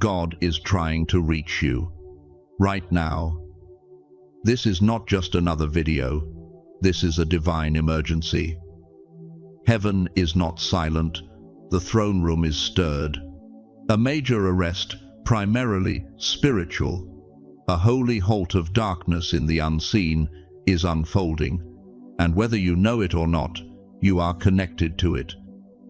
God is trying to reach you. Right now. This is not just another video. This is a divine emergency. Heaven is not silent. The throne room is stirred. A major arrest, primarily spiritual, a holy halt of darkness in the unseen, is unfolding. And whether you know it or not, you are connected to it.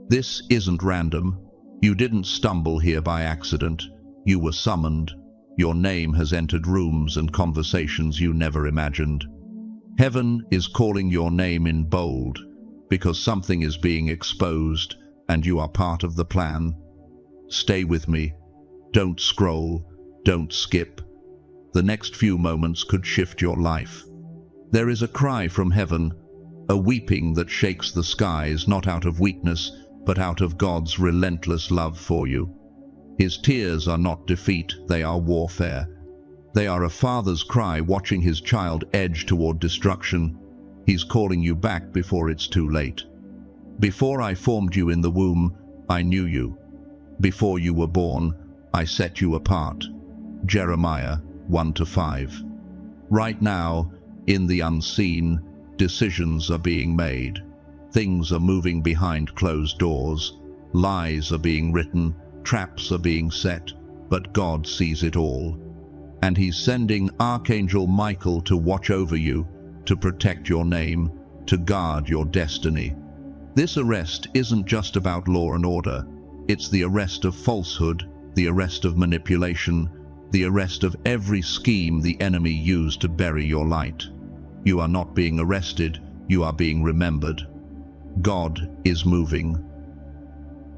This isn't random. You didn't stumble here by accident. You were summoned. Your name has entered rooms and conversations you never imagined. Heaven is calling your name in bold because something is being exposed and you are part of the plan. Stay with me. Don't scroll. Don't skip. The next few moments could shift your life. There is a cry from heaven, a weeping that shakes the skies, not out of weakness, but out of God's relentless love for you. His tears are not defeat, they are warfare. They are a father's cry watching his child edge toward destruction. He's calling you back before it's too late. Before I formed you in the womb, I knew you. Before you were born, I set you apart. Jeremiah 1-5. Right now, in the unseen, decisions are being made. Things are moving behind closed doors. Lies are being written. Traps are being set. But God sees it all. And He's sending Archangel Michael to watch over you, to protect your name, to guard your destiny. This arrest isn't just about law and order. It's the arrest of falsehood, the arrest of manipulation, the arrest of every scheme the enemy used to bury your light. You are not being arrested, you are being remembered. God is moving.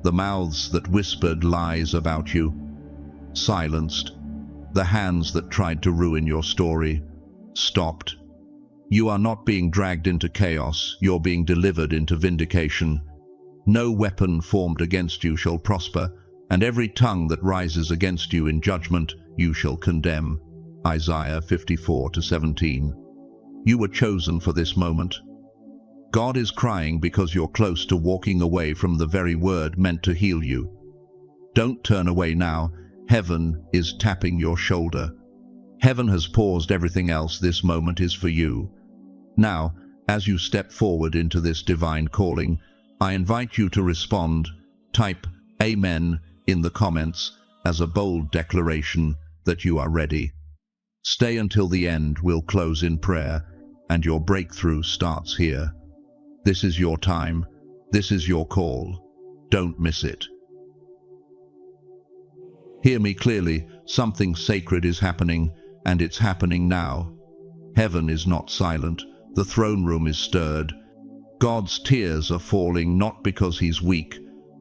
The mouths that whispered lies about you, silenced. The hands that tried to ruin your story, stopped. You are not being dragged into chaos, you're being delivered into vindication. No weapon formed against you shall prosper, and every tongue that rises against you in judgment you shall condemn. Isaiah 54-17. You were chosen for this moment. God is crying because you're close to walking away from the very word meant to heal you. Don't turn away now. Heaven is tapping your shoulder. Heaven has paused everything else. This moment is for you. Now, as you step forward into this divine calling, I invite you to respond. Type Amen in the comments as a bold declaration that you are ready. Stay until the end. We'll close in prayer, and your breakthrough starts here. This is your time. This is your call. Don't miss it. Hear me clearly. Something sacred is happening, and it's happening now. Heaven is not silent. The throne room is stirred. God's tears are falling not because He's weak,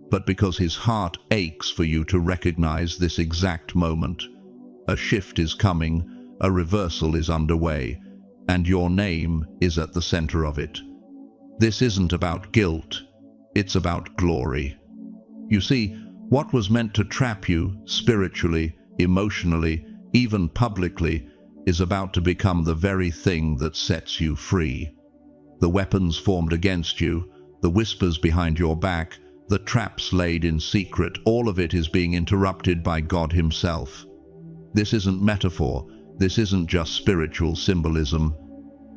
but because His heart aches for you to recognize this exact moment. A shift is coming, a reversal is underway, and your name is at the center of it. This isn't about guilt, it's about glory. You see, what was meant to trap you spiritually, emotionally, even publicly, is about to become the very thing that sets you free. The weapons formed against you, the whispers behind your back, the traps laid in secret, all of it is being interrupted by God Himself. This isn't metaphor, this isn't just spiritual symbolism.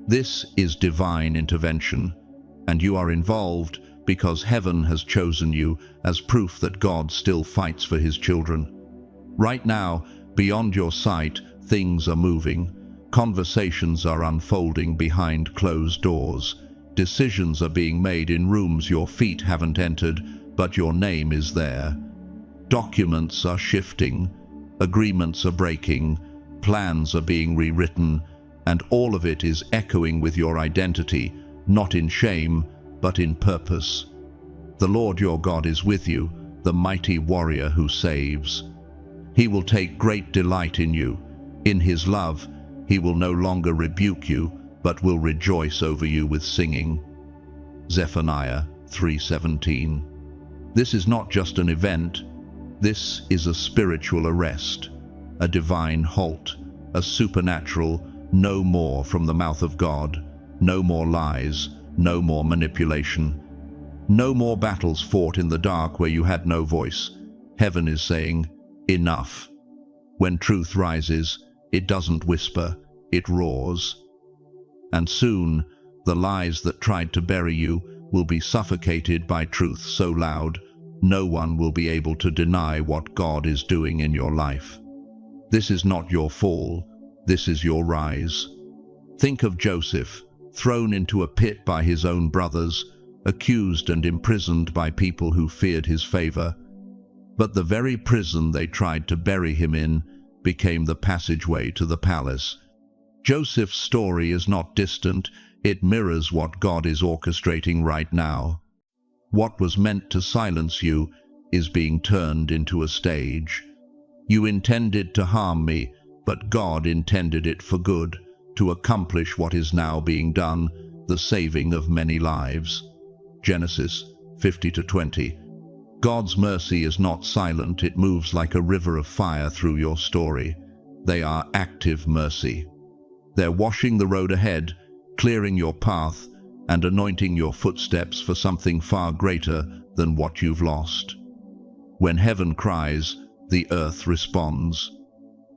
This is divine intervention. And you are involved because heaven has chosen you as proof that God still fights for His children. Right now, beyond your sight, things are moving. Conversations are unfolding behind closed doors. Decisions are being made in rooms your feet haven't entered, but your name is there. Documents are shifting. Agreements are breaking. Plans are being rewritten. And all of it is echoing with your identity, not in shame, but in purpose. The Lord your God is with you, the mighty warrior who saves. He will take great delight in you. In His love, He will no longer rebuke you, but will rejoice over you with singing. Zephaniah 3:17. This is not just an event. This is a spiritual arrest, a divine halt, a supernatural no more from the mouth of God. No more lies, no more manipulation. No more battles fought in the dark where you had no voice. Heaven is saying, enough. When truth rises, it doesn't whisper, it roars. And soon, the lies that tried to bury you will be suffocated by truth so loud, no one will be able to deny what God is doing in your life. This is not your fall, this is your rise. Think of Joseph, thrown into a pit by his own brothers, accused and imprisoned by people who feared his favor. But the very prison they tried to bury him in became the passageway to the palace. Joseph's story is not distant, it mirrors what God is orchestrating right now. What was meant to silence you is being turned into a stage. You intended to harm me, but God intended it for good, to accomplish what is now being done, the saving of many lives. Genesis 50-20. God's mercy is not silent, it moves like a river of fire through your story. They are active mercy. They're washing the road ahead, clearing your path, and anointing your footsteps for something far greater than what you've lost. When heaven cries, the earth responds.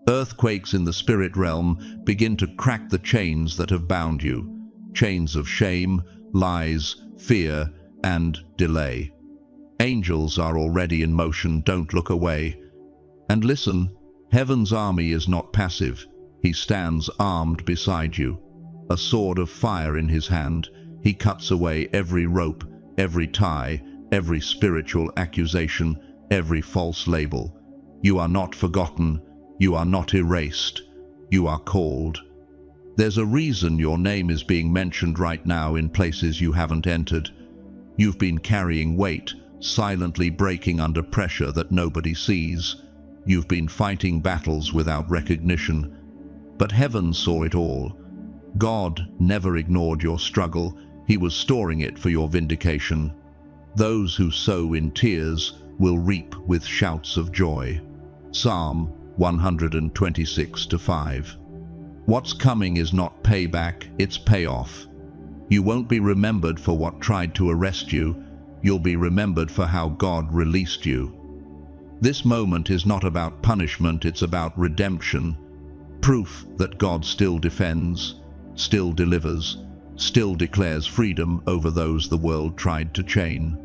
Earthquakes in the spirit realm begin to crack the chains that have bound you, chains of shame, lies, fear, and delay. Angels are already in motion, don't look away. And listen, heaven's army is not passive. He stands armed beside you, a sword of fire in his hand. He cuts away every rope, every tie, every spiritual accusation, every false label. You are not forgotten, you are not erased, you are called. There's a reason your name is being mentioned right now in places you haven't entered. You've been carrying weight, silently breaking under pressure that nobody sees. You've been fighting battles without recognition. But heaven saw it all. God never ignored your struggle, he was storing it for your vindication. Those who sow in tears will reap with shouts of joy. Psalm 126:5. What's coming is not payback, it's payoff. You won't be remembered for what tried to arrest you, you'll be remembered for how God released you. This moment is not about punishment, it's about redemption. Proof that God still defends, still delivers, still declares freedom over those the world tried to chain.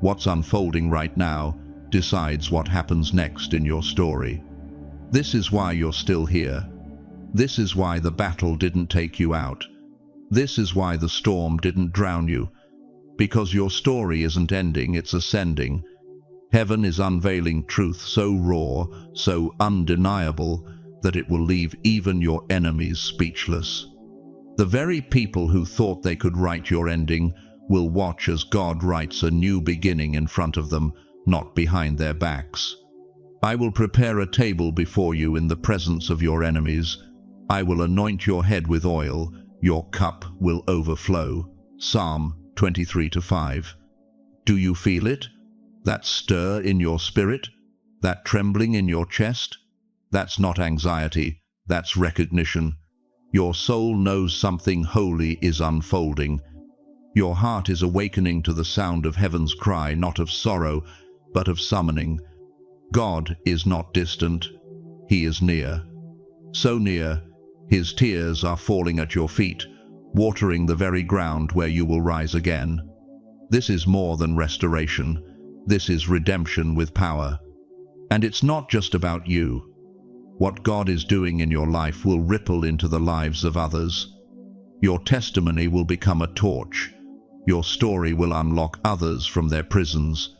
What's unfolding right now decides what happens next in your story. This is why you're still here. This is why the battle didn't take you out. This is why the storm didn't drown you. Because your story isn't ending, it's ascending. Heaven is unveiling truth so raw, so undeniable, that it will leave even your enemies speechless. The very people who thought they could write your ending will watch as God writes a new beginning in front of them, not behind their backs. I will prepare a table before you in the presence of your enemies. I will anoint your head with oil, your cup will overflow. Psalm 23:5. Do you feel it? That stir in your spirit? That trembling in your chest? That's not anxiety, that's recognition. Your soul knows something holy is unfolding. Your heart is awakening to the sound of heaven's cry, not of sorrow, but of summoning. God is not distant, he is near. So near, his tears are falling at your feet, watering the very ground where you will rise again. This is more than restoration. This is redemption with power. And it's not just about you. What God is doing in your life will ripple into the lives of others. Your testimony will become a torch. Your story will unlock others from their prisons.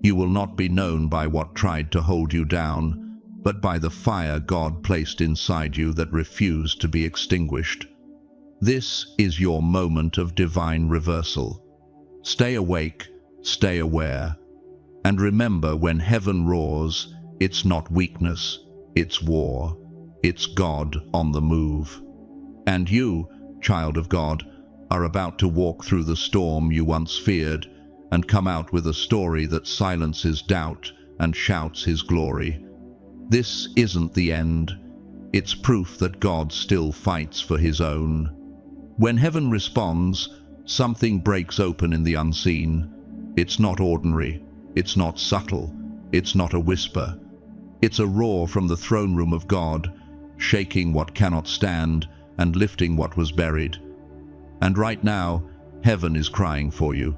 You will not be known by what tried to hold you down, but by the fire God placed inside you that refused to be extinguished. This is your moment of divine reversal. Stay awake, stay aware, and remember, when heaven roars, it's not weakness, it's war, it's God on the move. And you, child of God, are about to walk through the storm you once feared and come out with a story that silences doubt and shouts his glory. This isn't the end. It's proof that God still fights for his own. When heaven responds, something breaks open in the unseen. It's not ordinary. It's not subtle. It's not a whisper. It's a roar from the throne room of God, shaking what cannot stand and lifting what was buried. And right now, heaven is crying for you.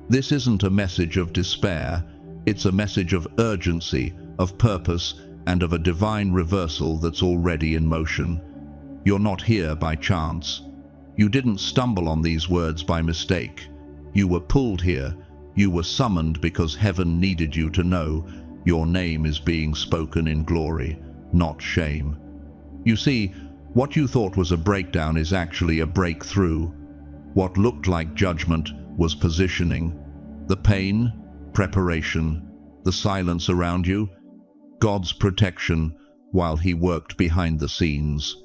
This isn't a message of despair, it's a message of urgency, of purpose, and of a divine reversal that's already in motion. You're not here by chance. You didn't stumble on these words by mistake. You were pulled here. You were summoned because heaven needed you to know your name is being spoken in glory, not shame. You see, what you thought was a breakdown is actually a breakthrough. What looked like judgment was positioning. The pain, preparation, the silence around you, God's protection while He worked behind the scenes.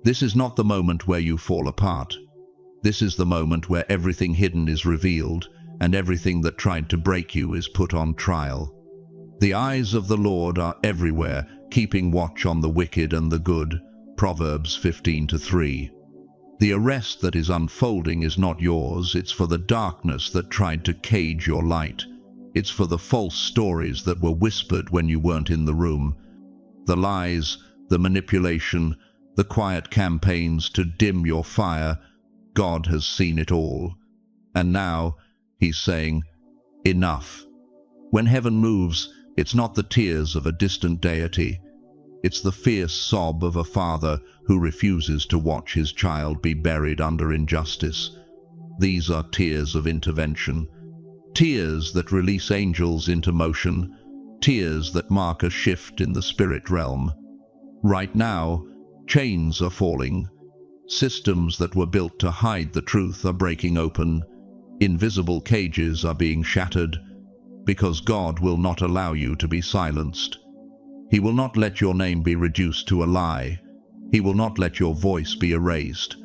This is not the moment where you fall apart. This is the moment where everything hidden is revealed and everything that tried to break you is put on trial. The eyes of the Lord are everywhere, keeping watch on the wicked and the good. Proverbs 15:3. The arrest that is unfolding is not yours, it's for the darkness that tried to cage your light. It's for the false stories that were whispered when you weren't in the room. The lies, the manipulation, the quiet campaigns to dim your fire. God has seen it all. And now He's saying, enough. When heaven moves, it's not the tears of a distant deity. It's the fierce sob of a father who refuses to watch his child be buried under injustice. These are tears of intervention. Tears that release angels into motion. Tears that mark a shift in the spirit realm. Right now, chains are falling. Systems that were built to hide the truth are breaking open. Invisible cages are being shattered, because God will not allow you to be silenced. He will not let your name be reduced to a lie. He will not let your voice be erased.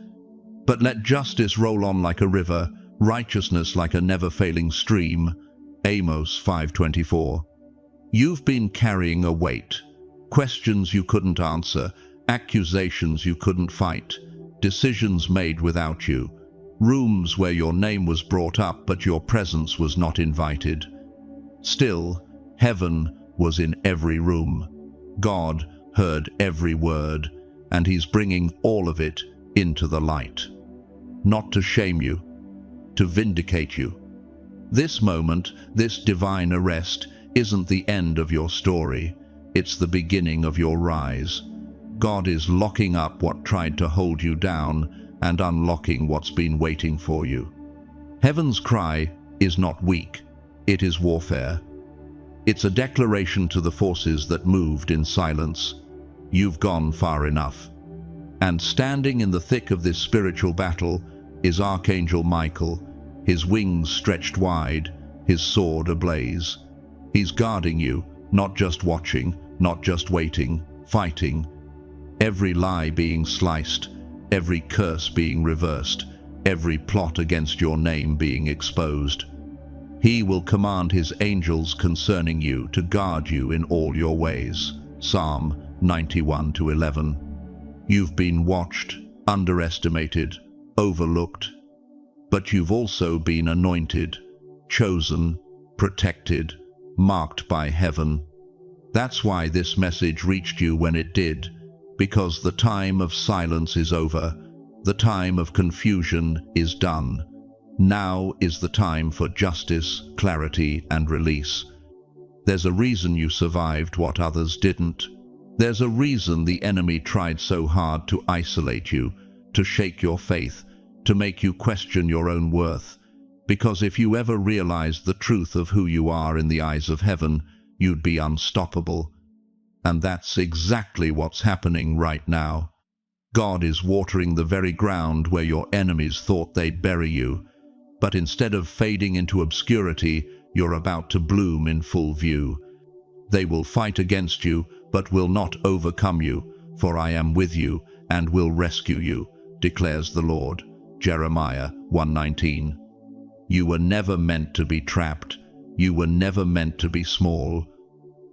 But let justice roll on like a river, righteousness like a never-failing stream. Amos 5:24. You've been carrying a weight. Questions you couldn't answer, accusations you couldn't fight, decisions made without you, rooms where your name was brought up but your presence was not invited. Still, heaven was in every room. God heard every word, and He's bringing all of it into the light. Not to shame you, to vindicate you. This moment, this divine arrest, isn't the end of your story. It's the beginning of your rise. God is locking up what tried to hold you down and unlocking what's been waiting for you. Heaven's cry is not weak, it is warfare. It's a declaration to the forces that moved in silence. You've gone far enough. And standing in the thick of this spiritual battle is Archangel Michael, his wings stretched wide, his sword ablaze. He's guarding you, not just watching, not just waiting, fighting. Every lie being sliced, every curse being reversed, every plot against your name being exposed. He will command His angels concerning you to guard you in all your ways. Psalm 91:11. You've been watched, underestimated, overlooked, but you've also been anointed, chosen, protected, marked by heaven. That's why this message reached you when it did, because the time of silence is over, the time of confusion is done. Now is the time for justice, clarity, and release. There's a reason you survived what others didn't. There's a reason the enemy tried so hard to isolate you, to shake your faith, to make you question your own worth. Because if you ever realized the truth of who you are in the eyes of heaven, you'd be unstoppable. And that's exactly what's happening right now. God is watering the very ground where your enemies thought they'd bury you. But instead of fading into obscurity, you're about to bloom in full view. They will fight against you, but will not overcome you, for I am with you and will rescue you, declares the Lord. Jeremiah 1:19. You were never meant to be trapped. You were never meant to be small.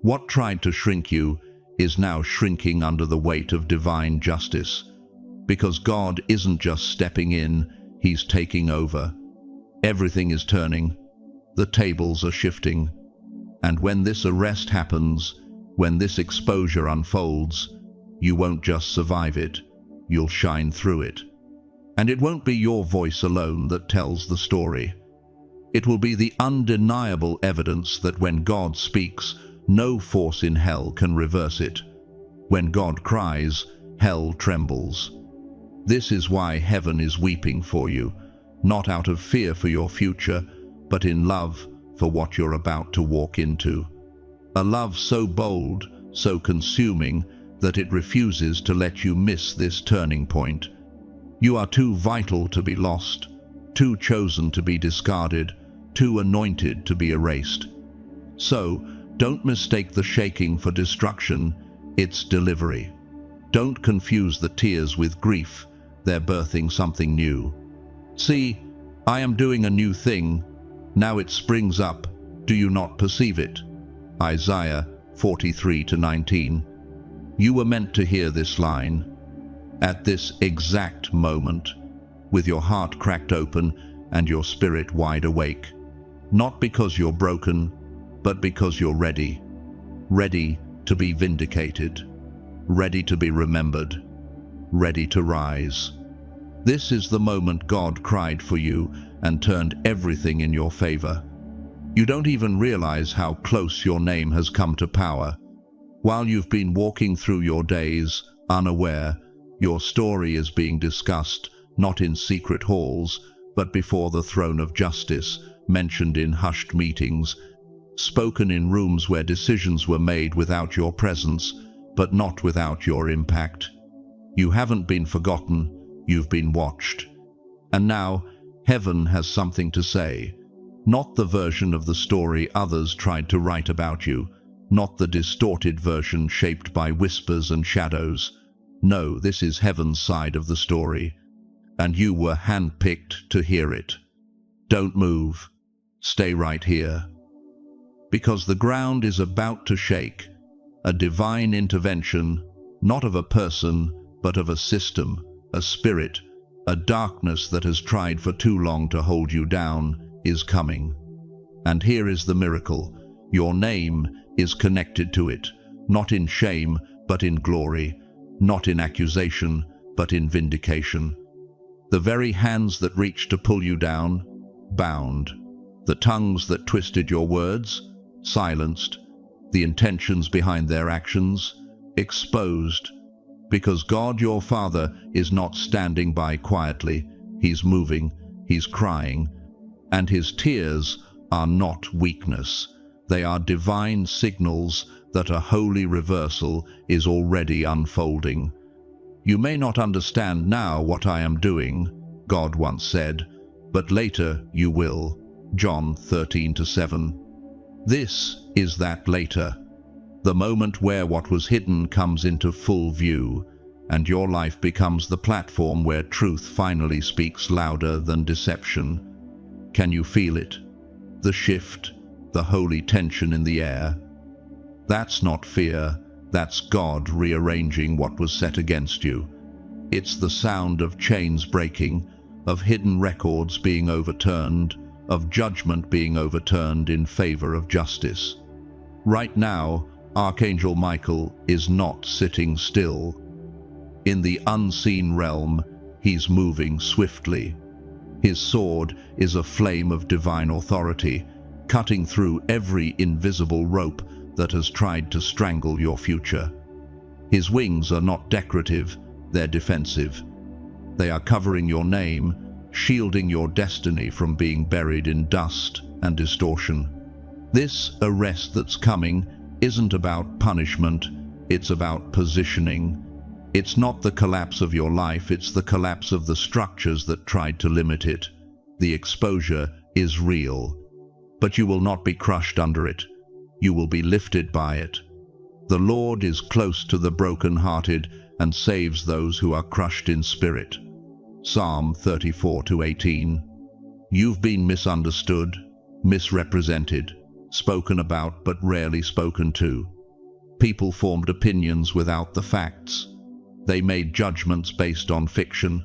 What tried to shrink you is now shrinking under the weight of divine justice. Because God isn't just stepping in, He's taking over. Everything is turning. The tables are shifting. And when this arrest happens, When this exposure unfolds, you won't just survive it, you'll shine through it. And it won't be your voice alone that tells the story. It will be the undeniable evidence that when God speaks, no force in hell can reverse it. When God cries, hell trembles. This is why heaven is weeping for you, not out of fear for your future, but in love for what you're about to walk into. A love so bold, so consuming, that it refuses to let you miss this turning point. You are too vital to be lost, too chosen to be discarded, too anointed to be erased. So, don't mistake the shaking for destruction, it's delivery. Don't confuse the tears with grief, they're birthing something new. See, I am doing a new thing, now it springs up, do you not perceive it? Isaiah 43:19. You were meant to hear this line, at this exact moment, with your heart cracked open and your spirit wide awake. Not because you're broken, but because you're ready. Ready to be vindicated. Ready to be remembered. Ready to rise. This is the moment God cried for you and turned everything in your favor. You don't even realize how close your name has come to power. While you've been walking through your days, unaware, your story is being discussed, not in secret halls, but before the throne of justice, mentioned in hushed meetings, spoken in rooms where decisions were made without your presence, but not without your impact. You haven't been forgotten, you've been watched. And now, heaven has something to say. Not the version of the story others tried to write about you, not the distorted version shaped by whispers and shadows. No, this is heaven's side of the story, and you were handpicked to hear it. Don't move. Stay right here. Because the ground is about to shake. A divine intervention, not of a person, but of a system, a spirit, a darkness that has tried for too long to hold you down, is coming. And here is the miracle. Your name is connected to it, not in shame, but in glory, not in accusation, but in vindication. The very hands that reached to pull you down, bound. The tongues that twisted your words, silenced. The intentions behind their actions, exposed. Because God, your Father, is not standing by quietly. He's moving, He's crying. And His tears are not weakness. They are divine signals that a holy reversal is already unfolding. You may not understand now what I am doing, God once said, but later you will. John 13:7. This is that later, the moment where what was hidden comes into full view, and your life becomes the platform where truth finally speaks louder than deception. Can you feel it? The shift, the holy tension in the air. That's not fear, that's God rearranging what was set against you. It's the sound of chains breaking, of hidden records being overturned, of judgment being overturned in favor of justice. Right now, Archangel Michael is not sitting still. In the unseen realm, he's moving swiftly. His sword is a flame of divine authority, cutting through every invisible rope that has tried to strangle your future. His wings are not decorative, they're defensive. They are covering your name, shielding your destiny from being buried in dust and distortion. This arrest that's coming isn't about punishment, it's about positioning. It's not the collapse of your life, it's the collapse of the structures that tried to limit it. The exposure is real, but you will not be crushed under it. You will be lifted by it. The Lord is close to the broken-hearted and saves those who are crushed in spirit. Psalm 34:18. You've been misunderstood, misrepresented, spoken about but rarely spoken to. People formed opinions without the facts. They made judgments based on fiction,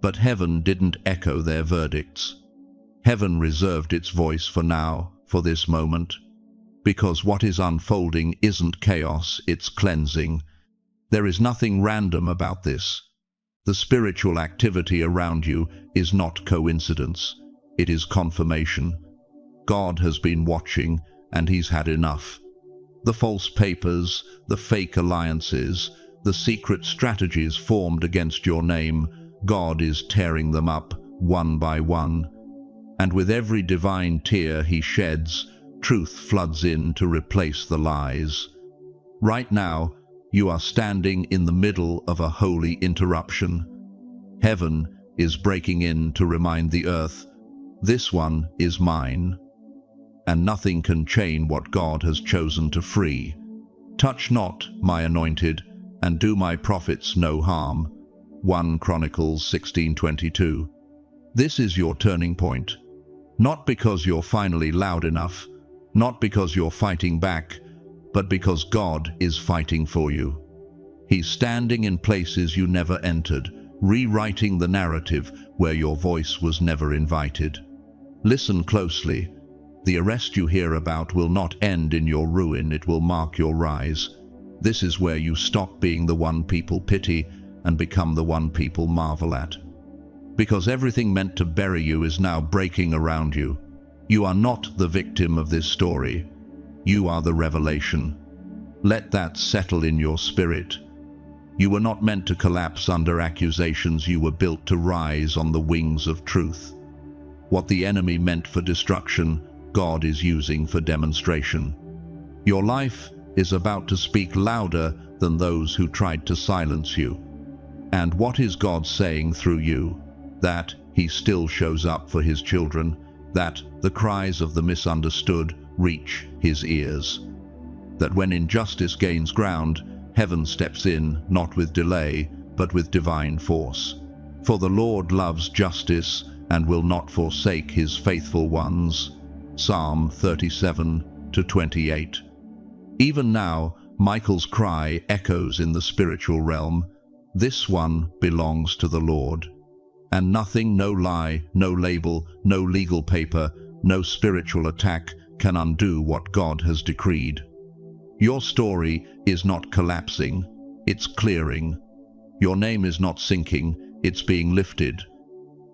but heaven didn't echo their verdicts. Heaven reserved its voice for now, for this moment. because what is unfolding isn't chaos, it's cleansing. There is nothing random about this. The spiritual activity around you is not coincidence. It is confirmation. God has been watching, and He's had enough. The false papers, the fake alliances, the secret strategies formed against your name, God is tearing them up one by one. And with every divine tear He sheds, truth floods in to replace the lies. Right now, you are standing in the middle of a holy interruption. Heaven is breaking in to remind the earth, this one is mine. And nothing can chain what God has chosen to free. Touch not my anointed, and do my prophets no harm. 1 Chronicles 16:22. This is your turning point. Not because you're finally loud enough, not because you're fighting back, but because God is fighting for you. He's standing in places you never entered, rewriting the narrative where your voice was never invited. Listen closely. The arrest you hear about will not end in your ruin, it will mark your rise. This is where you stop being the one people pity and become the one people marvel at. Because everything meant to bury you is now breaking around you. You are not the victim of this story. You are the revelation. Let that settle in your spirit. You were not meant to collapse under accusations, you were built to rise on the wings of truth. What the enemy meant for destruction, God is using for demonstration. Your life is about to speak louder than those who tried to silence you. And what is God saying through you? That He still shows up for His children, that the cries of the misunderstood reach His ears, that when injustice gains ground, heaven steps in, not with delay, but with divine force. For the Lord loves justice and will not forsake His faithful ones. Psalm 37:28. Even now, Michael's cry echoes in the spiritual realm. This one belongs to the Lord. And nothing, no lie, no label, no legal paper, no spiritual attack can undo what God has decreed. Your story is not collapsing, it's clearing. Your name is not sinking, it's being lifted.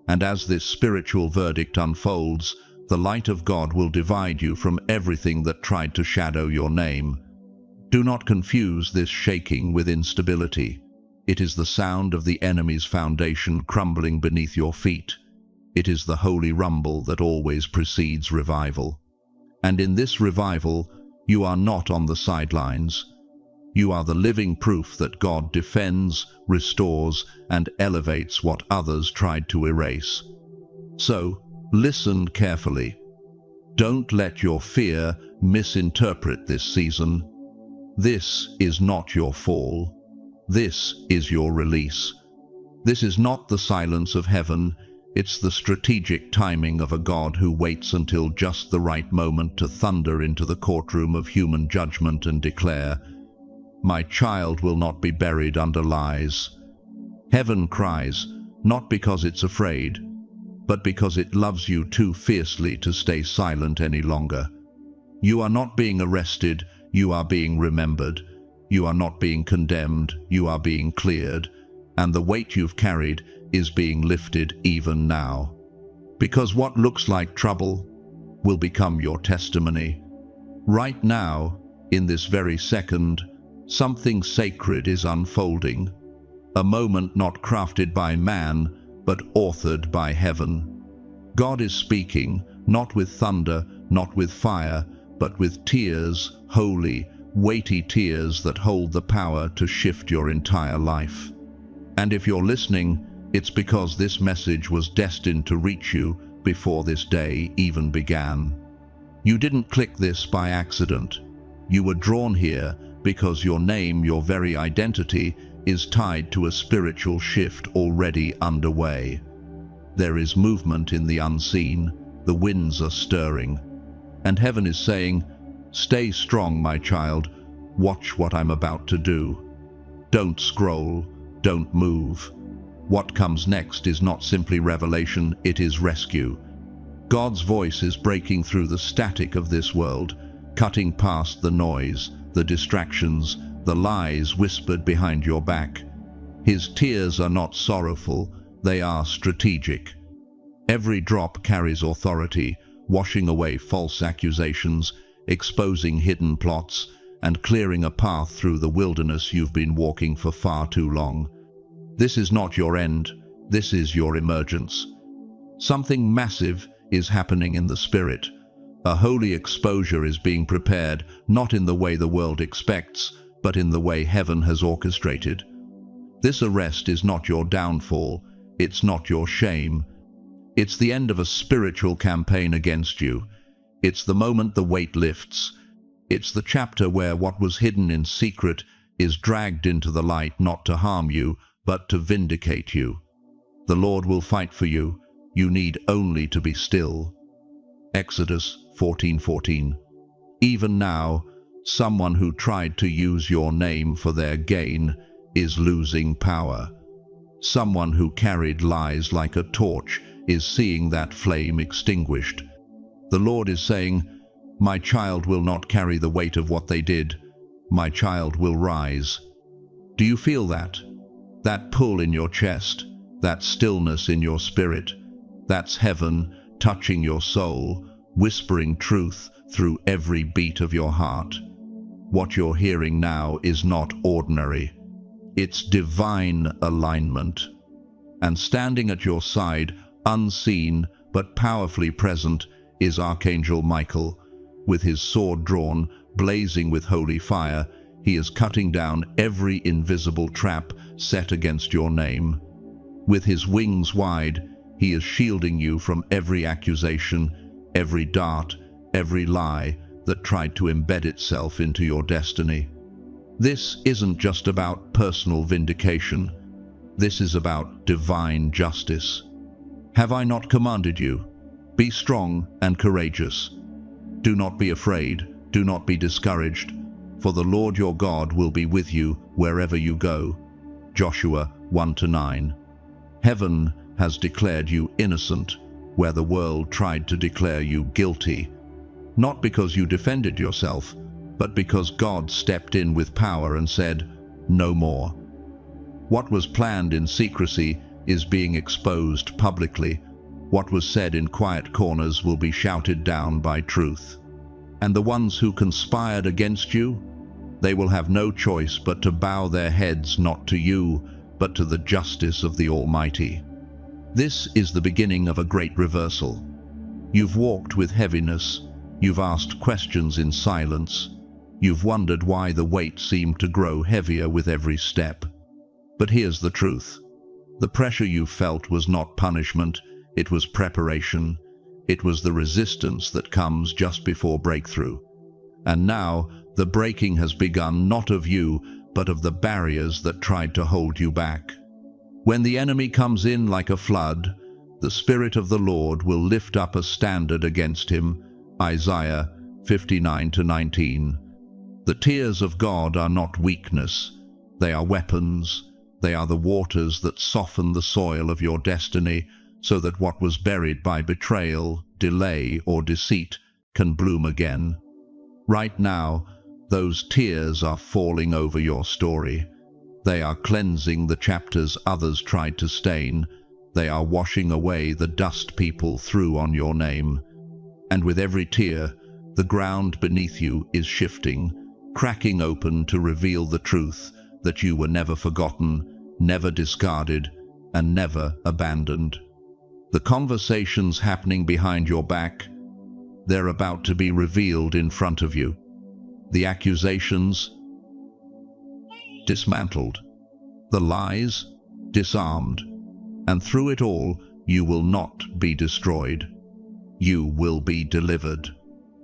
And as this spiritual verdict unfolds, the light of God will divide you from everything that tried to shadow your name. Do not confuse this shaking with instability. It is the sound of the enemy's foundation crumbling beneath your feet. It is the holy rumble that always precedes revival. And in this revival, you are not on the sidelines. You are the living proof that God defends, restores, and elevates what others tried to erase. So, listen carefully. Don't let your fear misinterpret this season. This is not your fall. This is your release. This is not the silence of heaven. It's the strategic timing of a God who waits until just the right moment to thunder into the courtroom of human judgment and declare, "My child will not be buried under lies." Heaven cries, not because it's afraid, but because it loves you too fiercely to stay silent any longer. You are not being arrested, you are being remembered. You are not being condemned, you are being cleared. And the weight you've carried is being lifted even now. Because what looks like trouble will become your testimony. Right now, in this very second, something sacred is unfolding. A moment not crafted by man, but authored by heaven. God is speaking, not with thunder, not with fire, but with tears, holy, weighty tears that hold the power to shift your entire life. And if you're listening, it's because this message was destined to reach you before this day even began. You didn't click this by accident. You were drawn here because your name, your very identity, is tied to a spiritual shift already underway. There is movement in the unseen, the winds are stirring, and heaven is saying, "Stay strong, my child, watch what I'm about to do." Don't scroll, don't move. What comes next is not simply revelation, it is rescue. God's voice is breaking through the static of this world, cutting past the noise, the distractions, the lies whispered behind your back. His tears are not sorrowful, they are strategic. Every drop carries authority, washing away false accusations, exposing hidden plots, and clearing a path through the wilderness you've been walking for far too long. This is not your end, this is your emergence. Something massive is happening in the spirit. A holy exposure is being prepared, not in the way the world expects, but in the way heaven has orchestrated. This arrest is not your downfall, it's not your shame. It's the end of a spiritual campaign against you. It's the moment the weight lifts. It's the chapter where what was hidden in secret is dragged into the light, not to harm you, but to vindicate you. The Lord will fight for you. You need only to be still. Exodus 14:14. Even now, someone who tried to use your name for their gain is losing power. Someone who carried lies like a torch is seeing that flame extinguished. The Lord is saying, "My child will not carry the weight of what they did. My child will rise." Do you feel that? That pull in your chest, that stillness in your spirit? That's heaven touching your soul, whispering truth through every beat of your heart. What you're hearing now is not ordinary. It's divine alignment. And standing at your side, unseen but powerfully present, is Archangel Michael. With his sword drawn, blazing with holy fire, he is cutting down every invisible trap set against your name. With his wings wide, he is shielding you from every accusation, every dart, every lie that tried to embed itself into your destiny. This isn't just about personal vindication. This is about divine justice. Have I not commanded you? Be strong and courageous. Do not be afraid, do not be discouraged, for the Lord your God will be with you wherever you go. Joshua 1-9. Heaven has declared you innocent, where the world tried to declare you guilty. Not because you defended yourself, but because God stepped in with power and said, "No more." What was planned in secrecy is being exposed publicly. What was said in quiet corners will be shouted down by truth. And the ones who conspired against you, they will have no choice but to bow their heads not to you, but to the justice of the Almighty. This is the beginning of a great reversal. You've walked with heaviness. You've asked questions in silence. You've wondered why the weight seemed to grow heavier with every step. But here's the truth. The pressure you felt was not punishment, it was preparation. It was the resistance that comes just before breakthrough. And now, the breaking has begun not of you, but of the barriers that tried to hold you back. When the enemy comes in like a flood, the Spirit of the Lord will lift up a standard against him. Isaiah 59-19. The tears of God are not weakness. They are weapons. They are the waters that soften the soil of your destiny, so that what was buried by betrayal, delay, or deceit can bloom again. Right now, those tears are falling over your story. They are cleansing the chapters others tried to stain. They are washing away the dust people threw on your name. And with every tear, the ground beneath you is shifting, cracking open to reveal the truth that you were never forgotten, never discarded, and never abandoned. The conversations happening behind your back, they're about to be revealed in front of you. The accusations dismantled, the lies disarmed, and through it all, you will not be destroyed. You will be delivered.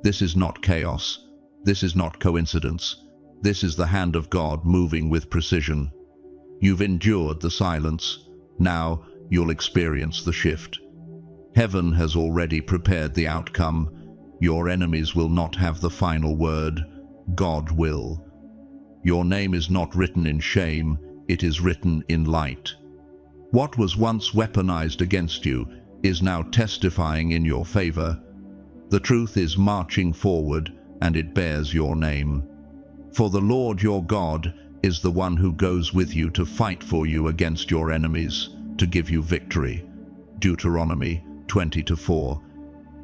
This is not chaos. This is not coincidence. This is the hand of God moving with precision. You've endured the silence. Now you'll experience the shift. Heaven has already prepared the outcome. Your enemies will not have the final word. God will. Your name is not written in shame. It is written in light. What was once weaponized against you is now testifying in your favor. The truth is marching forward, and it bears your name. For the Lord your God is the one who goes with you to fight for you against your enemies, to give you victory. Deuteronomy 20:4.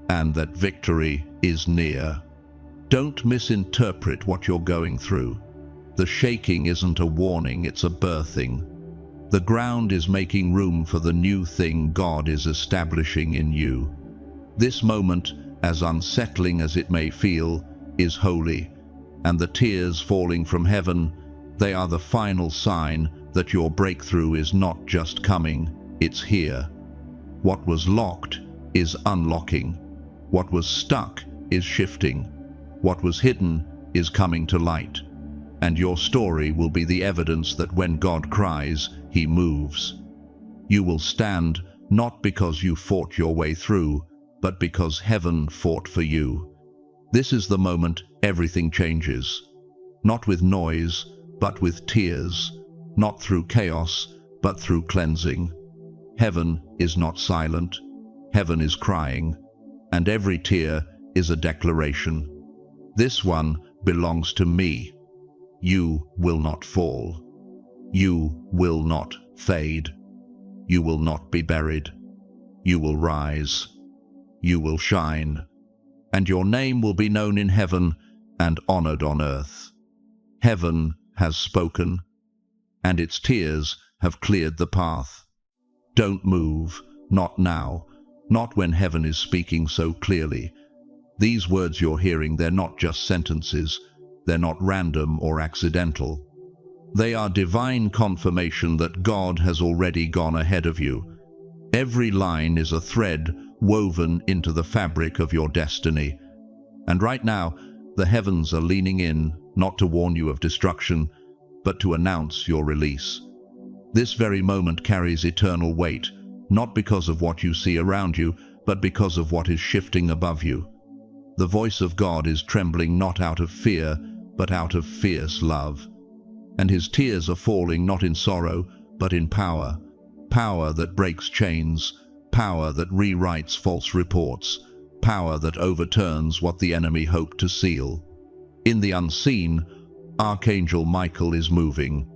And that victory is near. Don't misinterpret what you're going through. The shaking isn't a warning, it's a birthing. The ground is making room for the new thing God is establishing in you. This moment, as unsettling as it may feel, is holy, and the tears falling from heaven, they are the final sign that your breakthrough is not just coming, it's here. What was locked is unlocking. What was stuck is shifting. What was hidden is coming to light. And your story will be the evidence that when God cries, He moves. You will stand not because you fought your way through, but because heaven fought for you. This is the moment everything changes. Not with noise, but with tears. Not through chaos, but through cleansing. Heaven is not silent. Heaven is crying. And every tear is a declaration. This one belongs to me. You will not fall. You will not fade. You will not be buried. You will rise. You will shine. And your name will be known in heaven and honored on earth. Heaven has spoken, and its tears have cleared the path. Don't move, not now, not when heaven is speaking so clearly. These words you're hearing, they're not just sentences. They're not random or accidental. They are divine confirmation that God has already gone ahead of you. Every line is a thread woven into the fabric of your destiny. And right now, the heavens are leaning in, not to warn you of destruction, but to announce your release. This very moment carries eternal weight, not because of what you see around you, but because of what is shifting above you. The voice of God is trembling not out of fear, but out of fierce love. And His tears are falling not in sorrow, but in power. Power that breaks chains, power that rewrites false reports, power that overturns what the enemy hoped to seal. In the unseen, Archangel Michael is moving.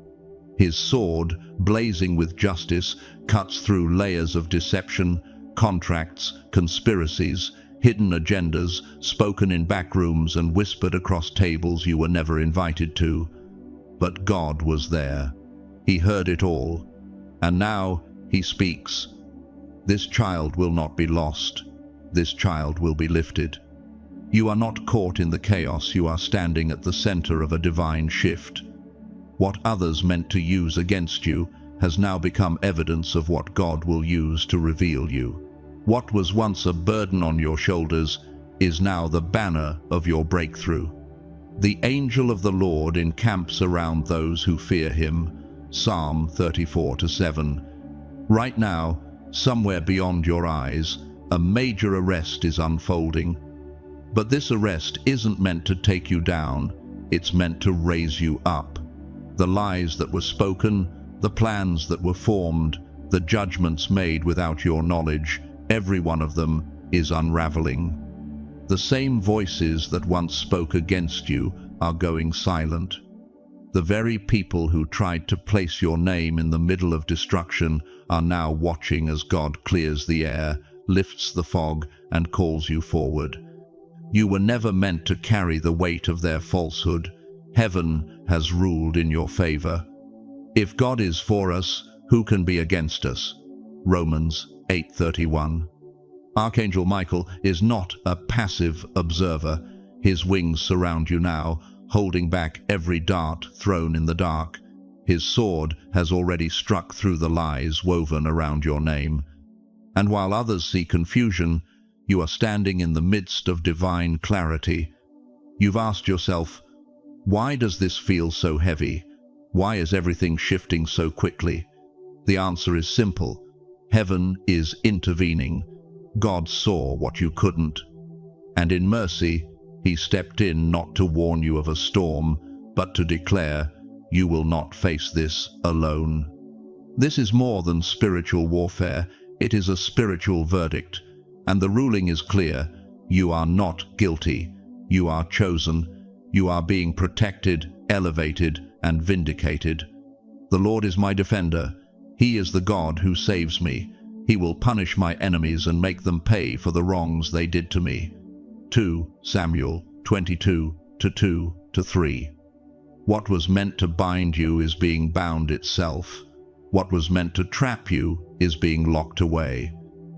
His sword, blazing with justice, cuts through layers of deception, contracts, conspiracies, hidden agendas, spoken in back rooms and whispered across tables you were never invited to. But God was there. He heard it all. And now He speaks. This child will not be lost. This child will be lifted. You are not caught in the chaos. You are standing at the center of a divine shift. What others meant to use against you has now become evidence of what God will use to reveal you. What was once a burden on your shoulders is now the banner of your breakthrough. The angel of the Lord encamps around those who fear Him. Psalm 34:7. Right now, somewhere beyond your eyes, a major arrest is unfolding. But this arrest isn't meant to take you down. It's meant to raise you up. The lies that were spoken, the plans that were formed, the judgments made without your knowledge, every one of them is unraveling. The same voices that once spoke against you are going silent. The very people who tried to place your name in the middle of destruction are now watching as God clears the air, lifts the fog, and calls you forward. You were never meant to carry the weight of their falsehood. Heaven has ruled in your favor. If God is for us, who can be against us? Romans 8:31. Archangel Michael is not a passive observer. His wings surround you now, holding back every dart thrown in the dark. His sword has already struck through the lies woven around your name. And while others see confusion, you are standing in the midst of divine clarity. You've asked yourself, why does this feel so heavy? Why is everything shifting so quickly? The answer is simple. Heaven is intervening. God saw what you couldn't. And in mercy, He stepped in not to warn you of a storm, but to declare, you will not face this alone. This is more than spiritual warfare. It is a spiritual verdict. And the ruling is clear. You are not guilty. You are chosen. You are being protected, elevated, and vindicated. The Lord is my defender. He is the God who saves me. He will punish my enemies and make them pay for the wrongs they did to me. 2 Samuel 22:2-3. What was meant to bind you is being bound itself. What was meant to trap you is being locked away.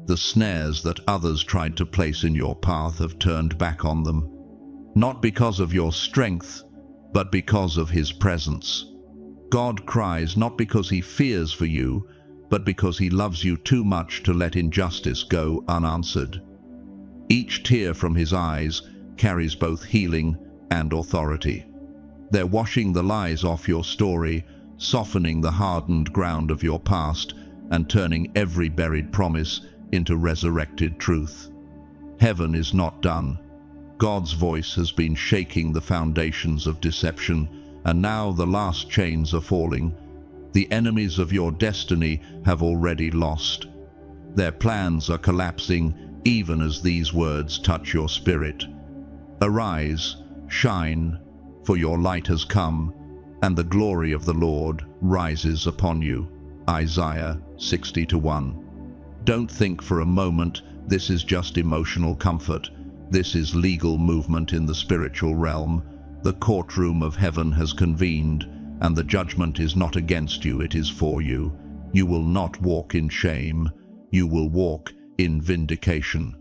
The snares that others tried to place in your path have turned back on them. Not because of your strength, but because of His presence. God cries not because He fears for you, but because He loves you too much to let injustice go unanswered. Each tear from His eyes carries both healing and authority. They're washing the lies off your story, softening the hardened ground of your past, and turning every buried promise into resurrected truth. Heaven is not done. God's voice has been shaking the foundations of deception, and now the last chains are falling. The enemies of your destiny have already lost. Their plans are collapsing even as these words touch your spirit. Arise, shine, for your light has come, and the glory of the Lord rises upon you. Isaiah 60:1. Don't think for a moment this is just emotional comfort. This is legal movement in the spiritual realm. The courtroom of heaven has convened, and the judgment is not against you, it is for you. You will not walk in shame. You will walk in vindication.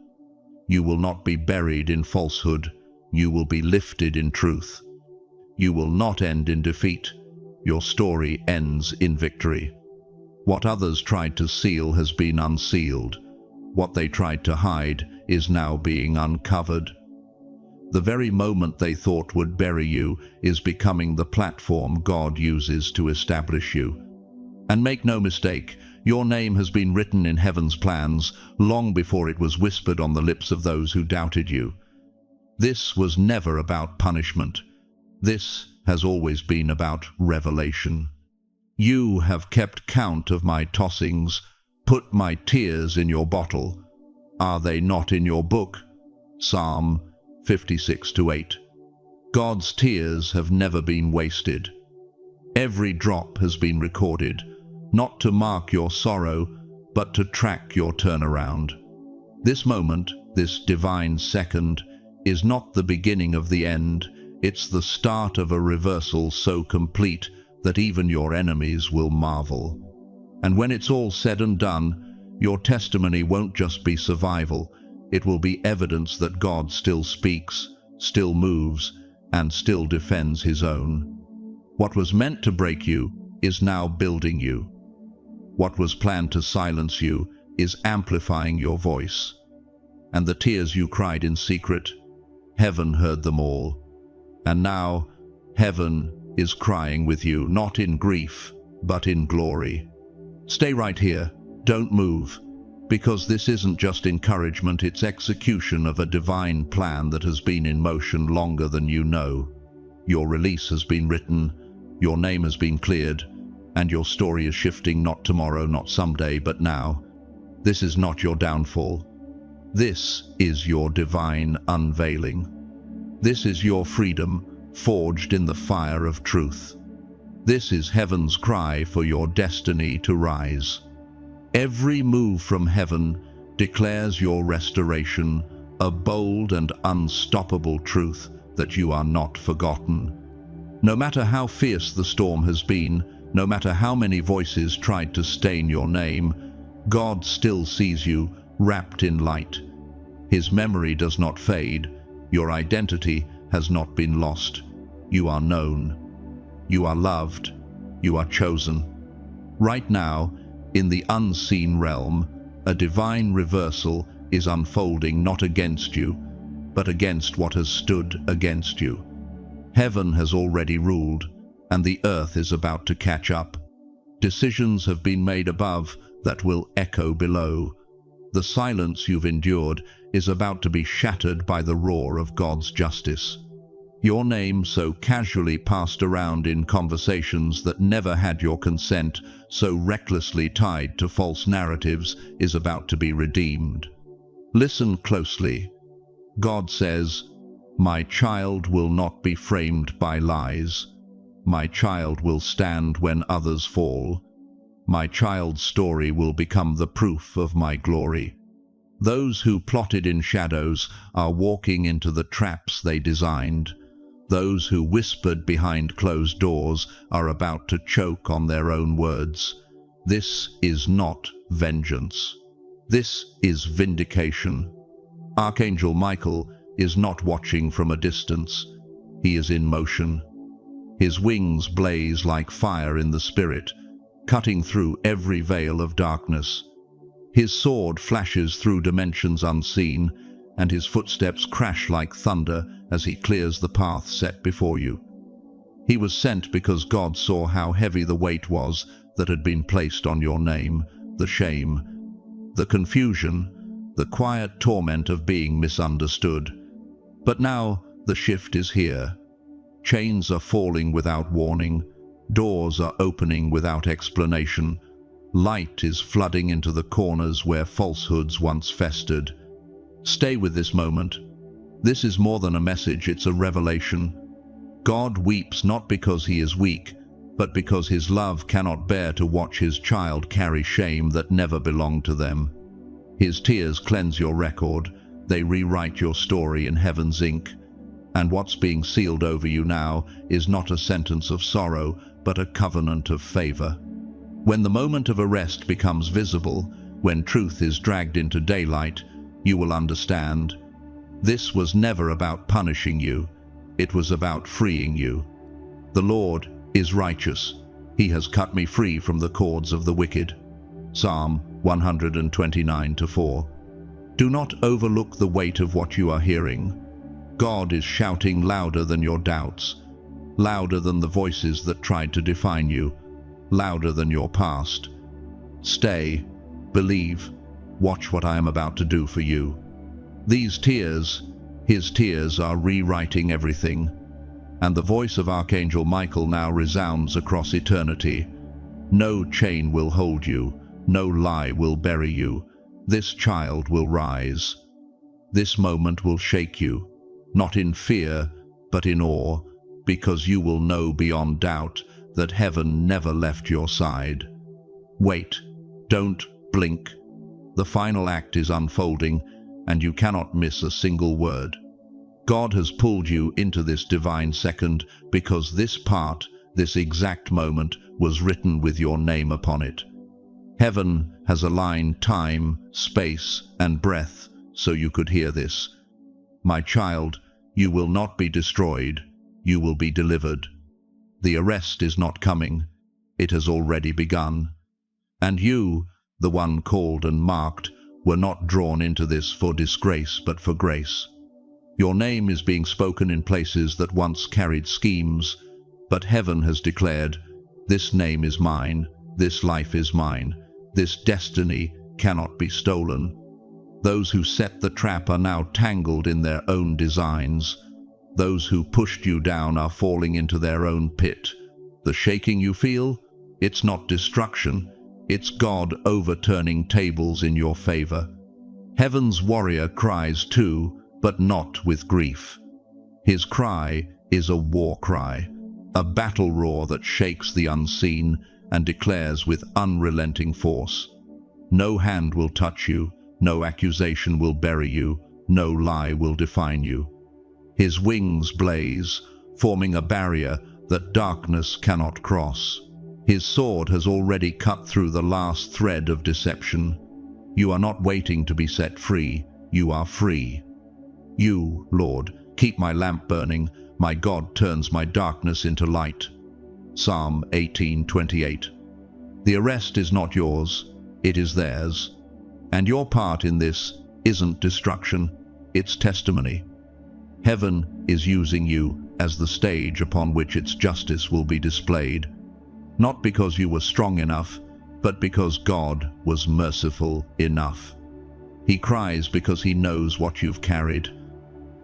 You will not be buried in falsehood. You will be lifted in truth. You will not end in defeat. Your story ends in victory. What others tried to seal has been unsealed. What they tried to hide is now being uncovered. The very moment they thought would bury you is becoming the platform God uses to establish you. And make no mistake, your name has been written in heaven's plans long before it was whispered on the lips of those who doubted you. This was never about punishment. This has always been about revelation. You have kept count of my tossings, put my tears in your bottle. Are they not in your book? Psalm 56:8. God's tears have never been wasted. Every drop has been recorded, not to mark your sorrow, but to track your turnaround. This moment, this divine second, is not the beginning of the end. It's the start of a reversal so complete that even your enemies will marvel. And when it's all said and done, your testimony won't just be survival. It will be evidence that God still speaks, still moves, and still defends His own. What was meant to break you is now building you. What was planned to silence you is amplifying your voice. And the tears you cried in secret, heaven heard them all. And now, heaven is crying with you, not in grief, but in glory. Stay right here, don't move, because this isn't just encouragement, it's execution of a divine plan that has been in motion longer than you know. Your release has been written, your name has been cleared, and your story is shifting, not tomorrow, not someday, but now. This is not your downfall. This is your divine unveiling. This is your freedom, forged in the fire of truth. This is heaven's cry for your destiny to rise. Every move from heaven declares your restoration, a bold and unstoppable truth that you are not forgotten. No matter how fierce the storm has been, no matter how many voices tried to stain your name, God still sees you wrapped in light. His memory does not fade. Your identity has not been lost. You are known. You are loved. You are chosen. Right now, in the unseen realm, a divine reversal is unfolding, not against you, but against what has stood against you. Heaven has already ruled, and the earth is about to catch up. Decisions have been made above that will echo below. The silence you've endured is about to be shattered by the roar of God's justice. Your name, so casually passed around in conversations that never had your consent, so recklessly tied to false narratives, is about to be redeemed. Listen closely. God says, My child will not be framed by lies. My child will stand when others fall. My child's story will become the proof of my glory. Those who plotted in shadows are walking into the traps they designed. Those who whispered behind closed doors are about to choke on their own words. This is not vengeance. This is vindication. Archangel Michael is not watching from a distance. He is in motion. His wings blaze like fire in the spirit, cutting through every veil of darkness. His sword flashes through dimensions unseen, and his footsteps crash like thunder as he clears the path set before you. He was sent because God saw how heavy the weight was that had been placed on your name, the shame, the confusion, the quiet torment of being misunderstood. But now the shift is here. Chains are falling without warning. Doors are opening without explanation. Light is flooding into the corners where falsehoods once festered. Stay with this moment. This is more than a message, it's a revelation. God weeps not because he is weak, but because his love cannot bear to watch his child carry shame that never belonged to them. His tears cleanse your record. They rewrite your story in heaven's ink. And what's being sealed over you now is not a sentence of sorrow, but a covenant of favor. When the moment of arrest becomes visible, when truth is dragged into daylight, you will understand. This was never about punishing you. It was about freeing you. The Lord is righteous. He has cut me free from the cords of the wicked. Psalm 129:4. Do not overlook the weight of what you are hearing. God is shouting louder than your doubts, louder than the voices that tried to define you, louder than your past. Stay, believe, watch what I am about to do for you. These tears, his tears, are rewriting everything, and the voice of Archangel Michael now resounds across eternity. No chain will hold you, no lie will bury you. This child will rise. This moment will shake you, not in fear, but in awe, because you will know beyond doubt that heaven never left your side. Wait, don't blink. The final act is unfolding, and you cannot miss a single word. God has pulled you into this divine second because this part, this exact moment, was written with your name upon it. Heaven has aligned time, space, and breath so you could hear this. My child, you will not be destroyed, you will be delivered. The arrest is not coming, it has already begun. And you, the one called and marked, were not drawn into this for disgrace but for grace. Your name is being spoken in places that once carried schemes, but heaven has declared, this name is mine, this life is mine, this destiny cannot be stolen. Those who set the trap are now tangled in their own designs. Those who pushed you down are falling into their own pit. The shaking you feel, it's not destruction, it's God overturning tables in your favor. Heaven's warrior cries too, but not with grief. His cry is a war cry, a battle roar that shakes the unseen and declares with unrelenting force. No hand will touch you, no accusation will bury you, no lie will define you. His wings blaze, forming a barrier that darkness cannot cross. His sword has already cut through the last thread of deception. You are not waiting to be set free, you are free. You, Lord, keep my lamp burning, my God turns my darkness into light. Psalm 18:28. The arrest is not yours, it is theirs. And your part in this isn't destruction, it's testimony. Heaven is using you as the stage upon which its justice will be displayed. Not because you were strong enough, but because God was merciful enough. He cries because he knows what you've carried.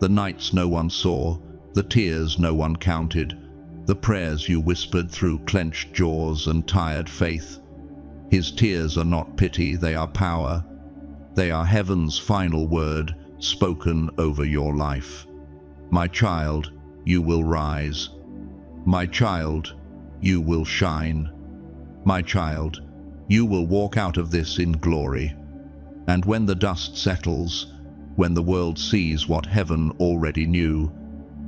The nights no one saw, the tears no one counted, the prayers you whispered through clenched jaws and tired faith. His tears are not pity, they are power. They are heaven's final word spoken over your life. My child, you will rise. My child, you will shine. My child, you will walk out of this in glory. And when the dust settles, when the world sees what heaven already knew,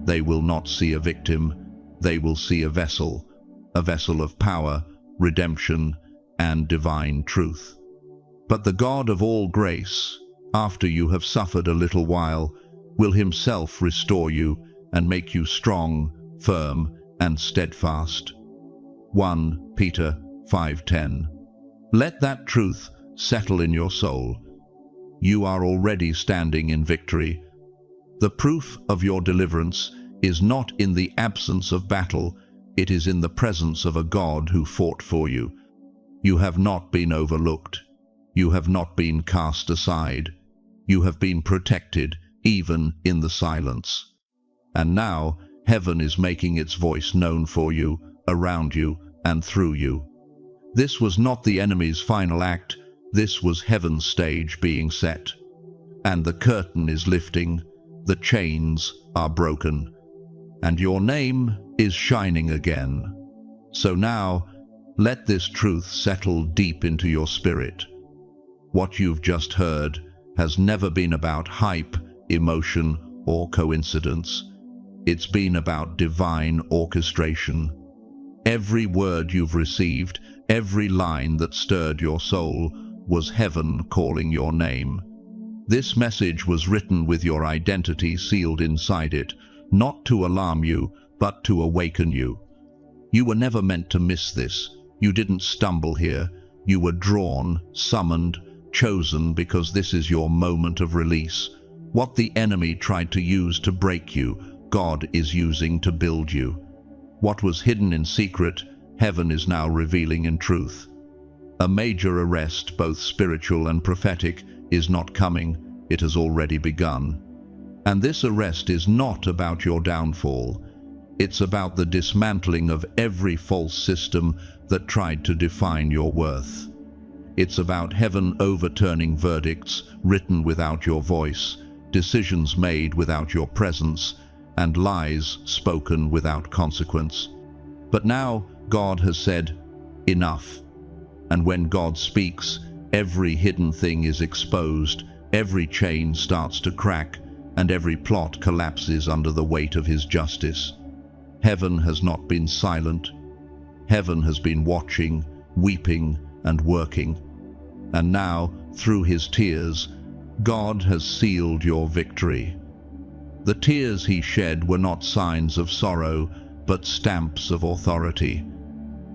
they will not see a victim, they will see a vessel of power, redemption, and divine truth. But the God of all grace, after you have suffered a little while, will himself restore you and make you strong, firm, and steadfast. 1 Peter 5:10. Let that truth settle in your soul. You are already standing in victory. The proof of your deliverance is not in the absence of battle, it is in the presence of a God who fought for you. You have not been overlooked. You have not been cast aside. You have been protected, even in the silence. And now, heaven is making its voice known for you, around you, and through you. This was not the enemy's final act, this was heaven's stage being set. And the curtain is lifting, the chains are broken, and your name is shining again. So now, let this truth settle deep into your spirit. What you've just heard has never been about hype, emotion, or coincidence. It's been about divine orchestration. Every word you've received, every line that stirred your soul, was heaven calling your name. This message was written with your identity sealed inside it, not to alarm you, but to awaken you. You were never meant to miss this. You didn't stumble here. You were drawn, summoned, chosen because this is your moment of release. What the enemy tried to use to break you, God is using to build you. What was hidden in secret, heaven is now revealing in truth. A major arrest, both spiritual and prophetic, is not coming, it has already begun. And this arrest is not about your downfall. It's about the dismantling of every false system that tried to define your worth. It's about heaven overturning verdicts written without your voice, decisions made without your presence, and lies spoken without consequence. But now God has said, enough. And when God speaks, every hidden thing is exposed, every chain starts to crack, and every plot collapses under the weight of his justice. Heaven has not been silent. Heaven has been watching, weeping, and working. And now, through his tears, God has sealed your victory. The tears he shed were not signs of sorrow, but stamps of authority.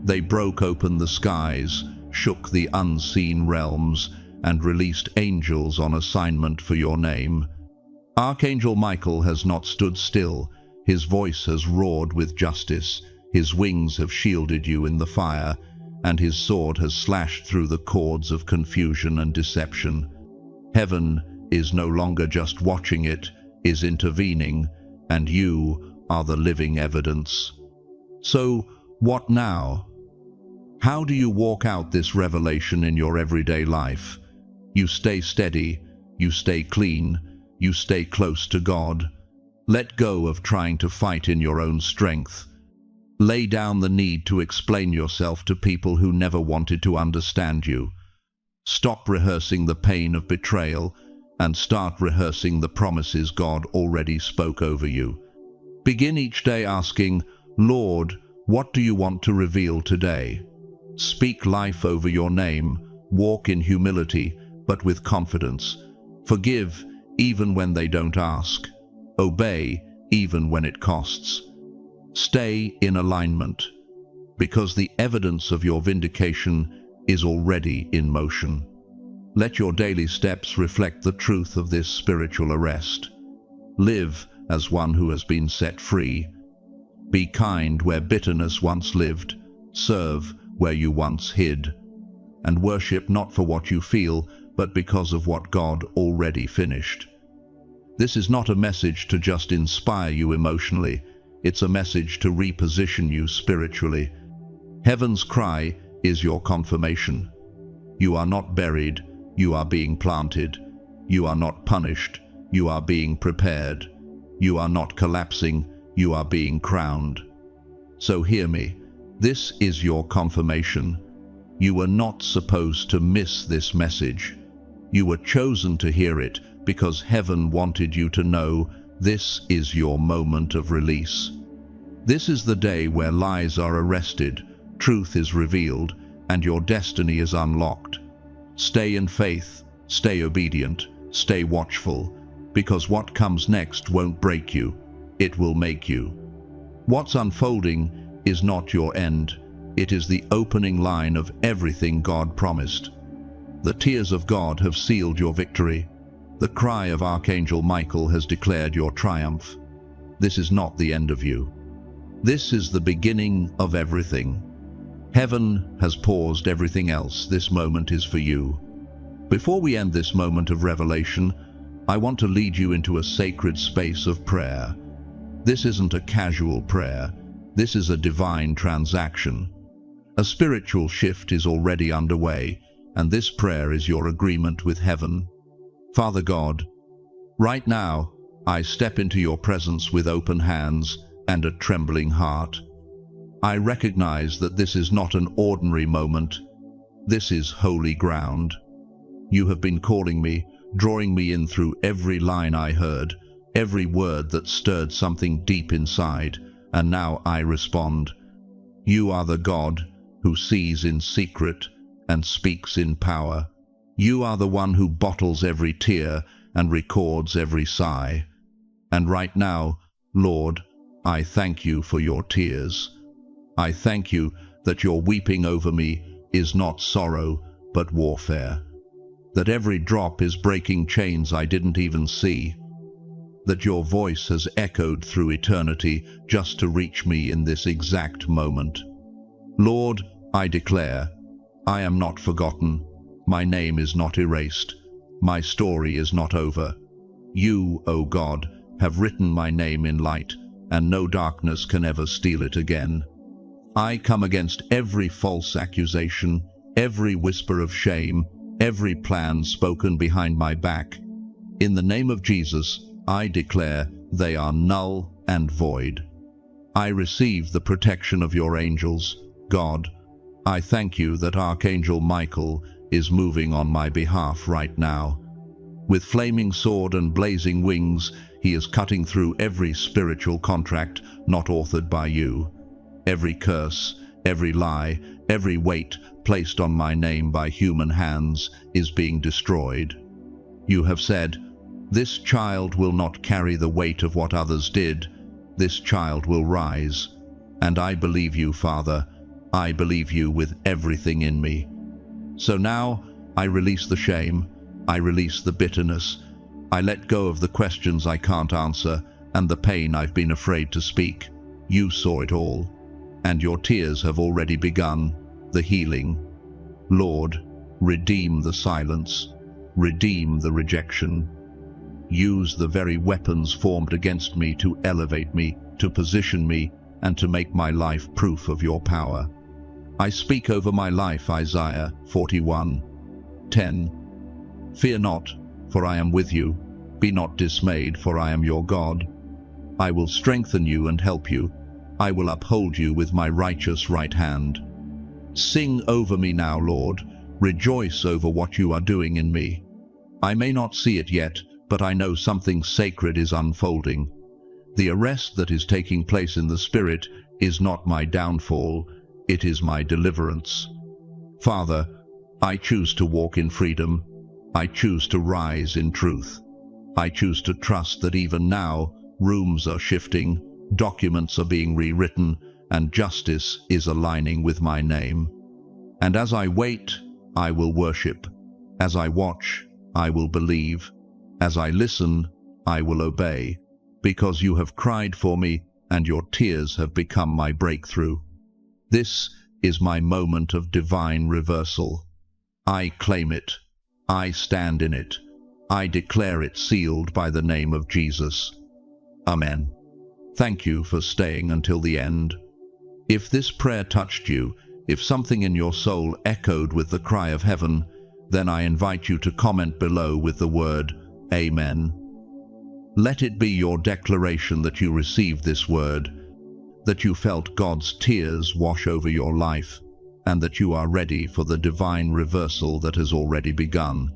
They broke open the skies, shook the unseen realms, and released angels on assignment for your name. Archangel Michael has not stood still. His voice has roared with justice. His wings have shielded you in the fire, and his sword has slashed through the cords of confusion and deception. Heaven is no longer just watching, it is intervening, and you are the living evidence. So, what now? How do you walk out this revelation in your everyday life? You stay steady, you stay clean, you stay close to God. Let go of trying to fight in your own strength. Lay down the need to explain yourself to people who never wanted to understand you. Stop rehearsing the pain of betrayal and start rehearsing the promises God already spoke over you. Begin each day asking, Lord, what do you want to reveal today? Speak life over your name. Walk in humility, but with confidence. Forgive even when they don't ask. Obey even when it costs. Stay in alignment, because the evidence of your vindication is already in motion. Let your daily steps reflect the truth of this spiritual arrest. Live as one who has been set free. Be kind where bitterness once lived. Serve where you once hid. And worship not for what you feel, but because of what God already finished. This is not a message to just inspire you emotionally. It's a message to reposition you spiritually. Heaven's cry is your confirmation. You are not buried, you are being planted. You are not punished, you are being prepared. You are not collapsing, you are being crowned. So hear me. This is your confirmation. You were not supposed to miss this message. You were chosen to hear it because heaven wanted you to know this is your moment of release. This is the day where lies are arrested, truth is revealed, and your destiny is unlocked. Stay in faith, stay obedient, stay watchful, because what comes next won't break you, it will make you. What's unfolding is not your end, it is the opening line of everything God promised. The tears of God have sealed your victory. The cry of Archangel Michael has declared your triumph. This is not the end of you. This is the beginning of everything. Heaven has paused everything else. This moment is for you. Before we end this moment of revelation, I want to lead you into a sacred space of prayer. This isn't a casual prayer. This is a divine transaction. A spiritual shift is already underway, and this prayer is your agreement with heaven. Father God, right now, I step into your presence with open hands and a trembling heart. I recognize that this is not an ordinary moment. This is holy ground. You have been calling me, drawing me in through every line I heard, every word that stirred something deep inside, and now I respond. You are the God who sees in secret and speaks in power. You are the one who bottles every tear and records every sigh. And right now, Lord, I thank you for your tears. I thank you that your weeping over me is not sorrow, but warfare. That every drop is breaking chains I didn't even see. That your voice has echoed through eternity just to reach me in this exact moment. Lord, I declare, I am not forgotten. My name is not erased. My story is not over. You, O God, have written my name in light, and no darkness can ever steal it again. I come against every false accusation, every whisper of shame, every plan spoken behind my back. In the name of Jesus, I declare they are null and void. I receive the protection of your angels. God, I thank you that Archangel Michael is moving on my behalf right now. With flaming sword and blazing wings, he is cutting through every spiritual contract not authored by you. Every curse, every lie, every weight placed on my name by human hands is being destroyed. You have said, this child will not carry the weight of what others did. This child will rise. And I believe you, Father. I believe you with everything in me. So now I release the shame. I release the bitterness. I let go of the questions I can't answer and the pain I've been afraid to speak. You saw it all. And your tears have already begun, the healing. Lord, redeem the silence, redeem the rejection. Use the very weapons formed against me to elevate me, to position me, and to make my life proof of your power. I speak over my life, Isaiah 41:10. Fear not, for I am with you. Be not dismayed, for I am your God. I will strengthen you and help you. I will uphold you with my righteous right hand. Sing over me now, Lord. Rejoice over what you are doing in me. I may not see it yet, but I know something sacred is unfolding. The arrest that is taking place in the Spirit is not my downfall, it is my deliverance. Father, I choose to walk in freedom. I choose to rise in truth. I choose to trust that even now, rooms are shifting, documents are being rewritten, and justice is aligning with my name. And as I wait, I will worship. As I watch, I will believe. As I listen, I will obey, because you have cried for me and your tears have become my breakthrough. This is my moment of divine reversal. I claim it. I stand in it. I declare it sealed by the name of Jesus. Amen. Thank you for staying until the end. If this prayer touched you, if something in your soul echoed with the cry of heaven, then I invite you to comment below with the word Amen. Let it be your declaration that you received this word, that you felt God's tears wash over your life, and that you are ready for the divine reversal that has already begun.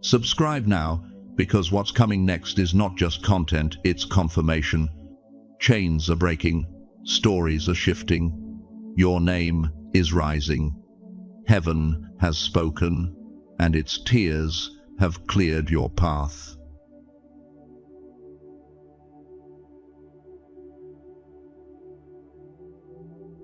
Subscribe now, because what's coming next is not just content, it's confirmation. Chains are breaking, stories are shifting, your name is rising. Heaven has spoken, and its tears have cleared your path.